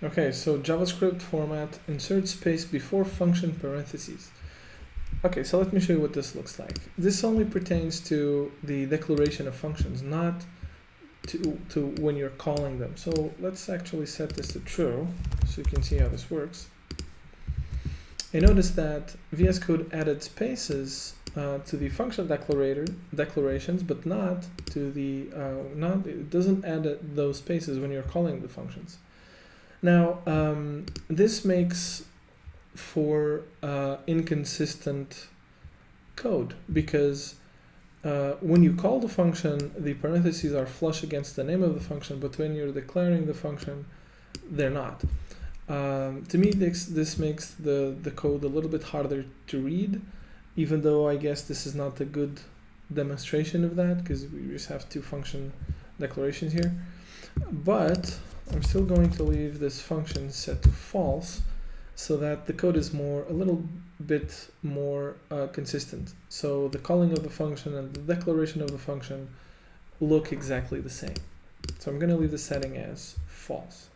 Okay, so JavaScript format, insert space before function parentheses. Okay, so let me show you what this looks like. This only pertains to the declaration of functions, not to when you're calling them. So let's actually set this to true so you can see how this works. And notice that VS Code added spaces to the function declarations, but not to the it doesn't add those spaces when you're calling the functions. Now this makes for inconsistent code because when you call the function, the parentheses are flush against the name of the function, but when you're declaring the function, they're not. To me, this makes the code a little bit harder to read, even though I guess this is not a good demonstration of that because we just have two function declarations here. But I'm still going to leave this function set to false so that the code is a little bit more consistent. So the calling of the function and the declaration of the function look exactly the same. So I'm going to leave the setting as false.